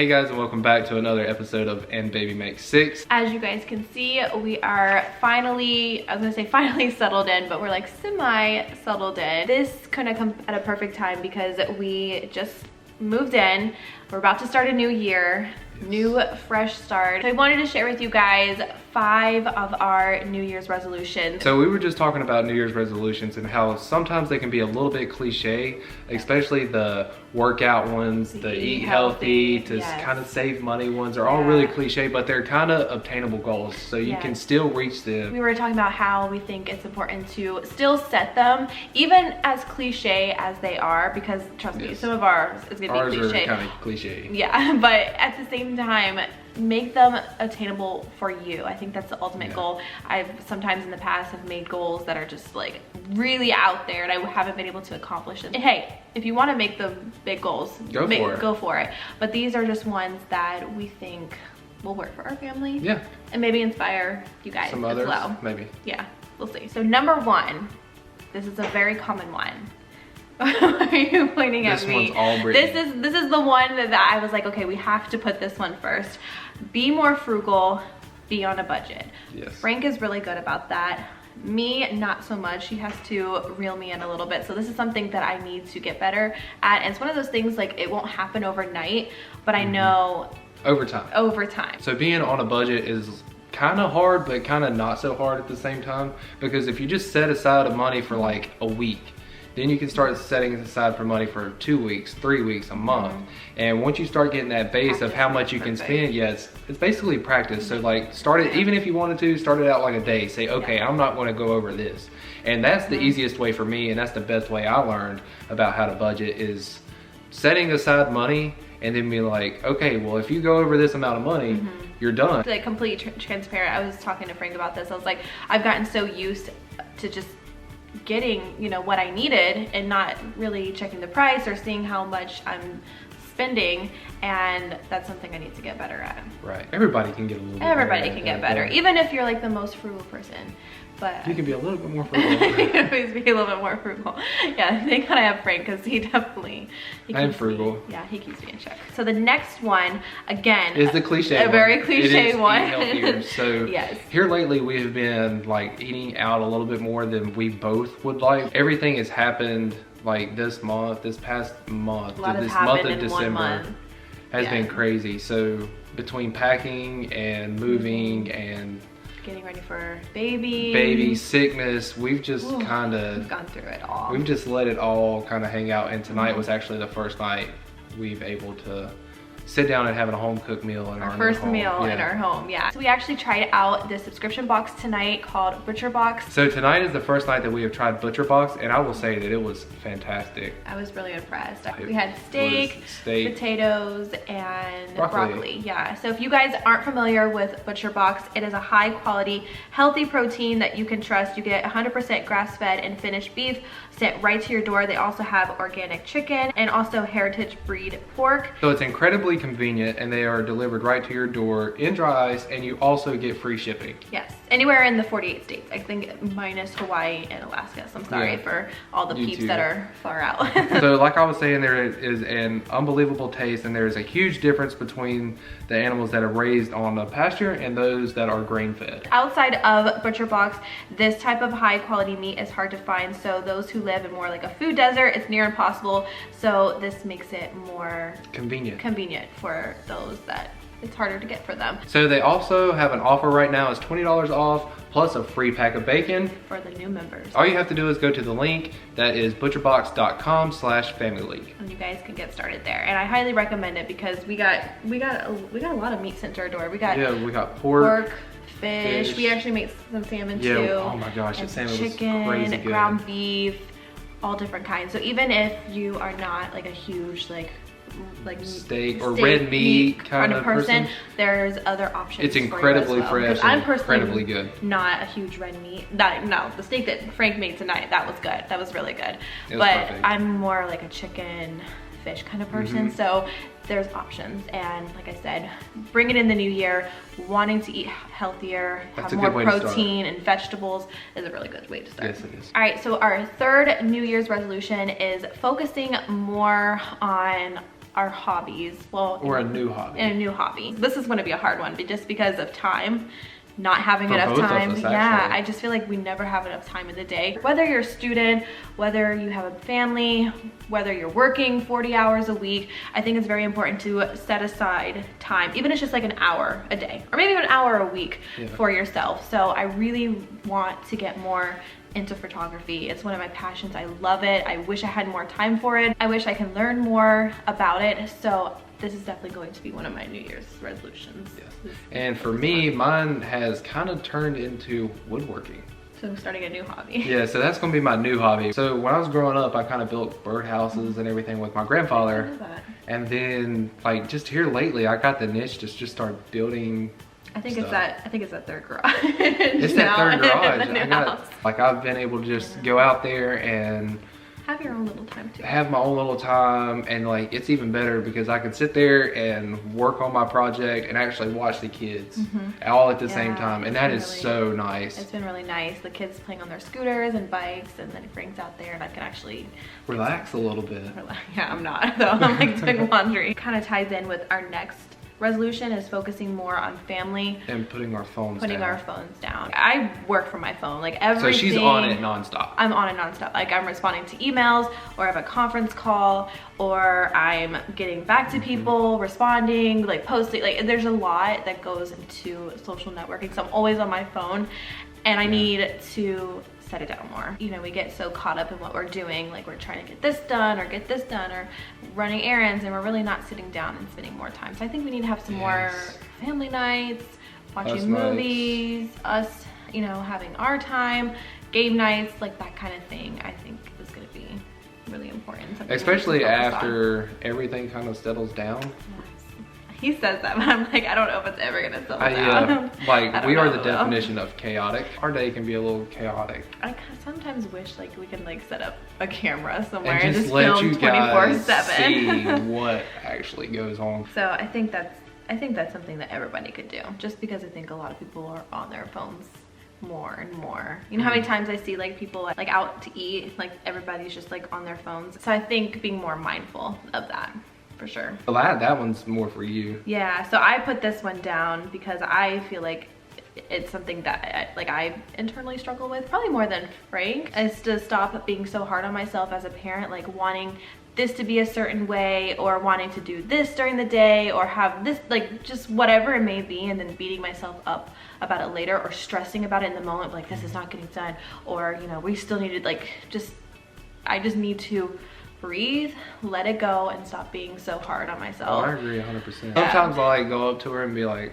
Hey guys, and welcome back to another episode of And Baby Makes 6. As you guys can see, we are finally, I was gonna say finally settled in, but we're like semi-settled in. This couldn't come at a perfect time because we just moved in. We're about to start a new year, new fresh start. So I wanted to share with you guys 5 of our New Year's resolutions. So we were just talking about New Year's resolutions and how sometimes they can be a little bit cliche, especially the workout ones, the eat healthy, to kind of save money ones are all really cliche, but they're kind of obtainable goals, so you can still reach them. We were talking about how we think it's important to still set them, even as cliche as they are, because trust me, some of ours is gonna be cliche. Ours are kind of cliche. Yeah, but at the same time, make them attainable for you. I think that's the ultimate goal. I've sometimes in the past have made goals that are just like really out there and I haven't been able to accomplish them. And hey, if you want to make the big goals, go for it. But these are just ones that we think will work for our family. Yeah. And maybe inspire you guys as well. Maybe. Yeah, we'll see. So number 1, this is a very common one. Why are you pointing at me? This one's all Britney. This is the one that I was like, okay, we have to put this one first. Be more frugal, be on a budget. Yes. Frank is really good about that. Me, not so much. He has to reel me in a little bit. So this is something that I need to get better at. And it's one of those things like it won't happen overnight, but I know over time. So being on a budget is kind of hard, but kind of not so hard at the same time, because if you just set aside money for like a week, then you can start setting aside for money for 2 weeks, 3 weeks, a month. And once you start getting that base of how much you can spend, it's basically practice. So like start it, even if you wanted to, start it out like a day. Say, okay, I'm not gonna go over this. And that's the easiest way for me, and that's the best way I learned about how to budget, is setting aside money and then be like, okay, well, if you go over this amount of money, you're done. Like completely transparent. I was talking to Frank about this. I was like, I've gotten so used to just getting, you know, what I needed and not really checking the price or seeing how much I'm spending, and that's something I need to get better at. Right. Everybody can get a little bit better. Everybody can get better, even if you're like the most frugal person. But you can be a little bit more frugal. You can always be a little bit more frugal. Yeah, thank God I have Frank, because he definitely I'm frugal. He keeps me in check. So the next one, again, is the cliche one. Very cliche one. Healthier. So here lately we have been like eating out a little bit more than we both would like. Everything has happened like this past month, this month of December has been crazy. So between packing and moving and getting ready for baby sickness, we've just kind of gone through it all. We've just let it all kind of hang out, and tonight was actually the first night we've able to sit down and having a home cooked meal in our first meal in our home. So we actually tried out this subscription box tonight called Butcher Box. So tonight is the first night that we have tried Butcher Box, and I will say that it was fantastic. I was really impressed. We had steak, potatoes, and broccoli. Yeah, so if you guys aren't familiar with Butcher Box, it is a high quality, healthy protein that you can trust. You get 100% grass-fed and finished beef sent right to your door. They also have organic chicken and also heritage breed pork. So it's incredibly convenient, and they are delivered right to your door in dry ice, and you also get free shipping. Yes, anywhere in the 48 states, I think, minus Hawaii and Alaska. So I'm sorry for all the peeps that are far out. So like I was saying, there is an unbelievable taste, and there is a huge difference between the animals that are raised on a pasture and those that are grain fed. Outside of Butcher Box, this type of high quality meat is hard to find, so those who live in more like a food desert, it's near impossible. So this makes it more convenient for those that it's harder to get for them. So they also have an offer right now. It's $20 off plus a free pack of bacon for the new members. All you have to do is go to the link that is butcherbox.com/familyleague, and you guys can get started there. And I highly recommend it because we got a lot of meat sent to our door. We got pork, fish. We actually made some salmon too. Oh my gosh, the salmon was crazy good. Ground beef, all different kinds. So even if you are not like a huge like steak or red meat kind of person, there's other options. It's incredibly fresh. I'm personally incredibly good. Not a huge red meat. No, the steak that Frank made tonight, that was good. That was really good. But I'm more like a chicken, fish kind of person. So there's options, and like I said, bring it in the new year, wanting to eat healthier, have more protein and vegetables is a really good way to start. Yes, it is. All right, so our third New Year's resolution is focusing more on our hobbies. Well, or a new hobby. And a new hobby. This is going to be a hard one, but just because of time, not having For enough both of time. us, Yeah, actually. I just feel like we never have enough time in the day. Whether you're a student, whether you have a family, whether you're working 40 hours a week, I think it's very important to set aside time, even if it's just like an hour a day, or maybe an hour a week for yourself. So I really want to get more into photography. It's one of my passions. I love it. I wish I had more time for it. I wish I could learn more about it. So this is definitely going to be one of my New Year's resolutions. Yes. And for me, mine has kind of turned into woodworking. So I'm starting a new hobby. Yeah, so that's gonna be my new hobby. So when I was growing up, I kind of built birdhouses and everything with my grandfather. I love that. And then like just here lately, I got the niche to just start building I think stuff. it's that third garage. It's that third garage. In the new house. I've been able to just go out there and Have your own little time too. have my own little time, and like it's even better because I can sit there and work on my project and actually watch the kids all at the same time, and that is so nice. It's been really nice. The kids playing on their scooters and bikes, and then Frank's out there, and I can actually Relax a little bit. Yeah, I'm not though. I'm like doing laundry. Kind of ties in with our next resolution, is focusing more on family And putting our phones down. I work from my phone, like everything. So she's on it nonstop. I'm on it nonstop. Like I'm responding to emails, or I have a conference call, or I'm getting back to people, responding, like posting. Like there's a lot that goes into social networking. So I'm always on my phone, and I need to set it down more. You know, we get so caught up in what we're doing, like we're trying to get this done or running errands, and we're really not sitting down and spending more time. So I think we need to have some more family nights, watching movies, us, you know, having our time, game nights, like that kind of thing. I think is going to be really important. Especially after everything kind of settles down. He says that, but I'm like, I don't know if it's ever gonna settle down. Like we are the definition of chaotic. Our day can be a little chaotic. I sometimes wish like we can like set up a camera somewhere and just film let you guys 24/7. see what actually goes on. So I think that's something that everybody could do. Just because I think a lot of people are on their phones more and more. You know how many times I see like people like out to eat, like everybody's just like on their phones. So I think being more mindful of that. For sure. Well, that one's more for you. Yeah, so I put this one down because I feel like it's something that I internally struggle with, probably more than Frank, is to stop being so hard on myself as a parent, like wanting this to be a certain way, or wanting to do this during the day, or have this, like just whatever it may be, and then beating myself up about it later, or stressing about it in the moment, like this is not getting done, or you know, we still needed I just need to breathe, let it go, and stop being so hard on myself. Oh, I agree 100%. Sometimes I like go up to her and be like,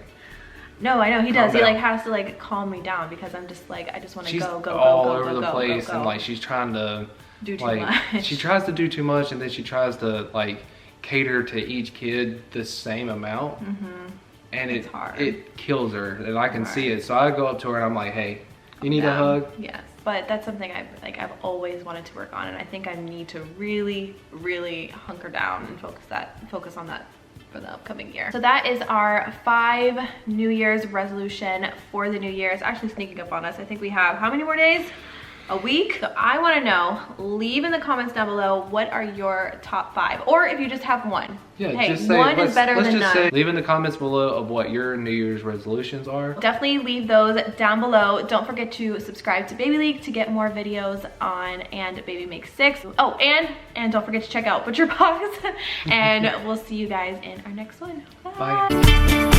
no, I know he does. He like has to like calm me down because I'm just like, I just want to go all over the place, and like she's trying to do too much. She tries to do too much, and then she tries to like cater to each kid the same amount, and it's hard. It kills her, and I can see it. So I go up to her and I'm like, hey, you need a hug? Yes. But that's something I've always wanted to work on, and I think I need to really, really hunker down and focus on that for the upcoming year. So that is our 5 New Year's resolution for the new year. It's actually sneaking up on us. I think we have how many more days? A week. So I want to know, leave in the comments down below, what are your top 5, or if you just have one. Yeah, hey, just say, one is better than none. Leave in the comments below of what your New Year's resolutions are. Definitely leave those down below. Don't forget to subscribe to BabyLeague to get more videos on And Baby Makes 6. Oh, and don't forget to check out ButcherBox. And we'll see you guys in our next one. Bye.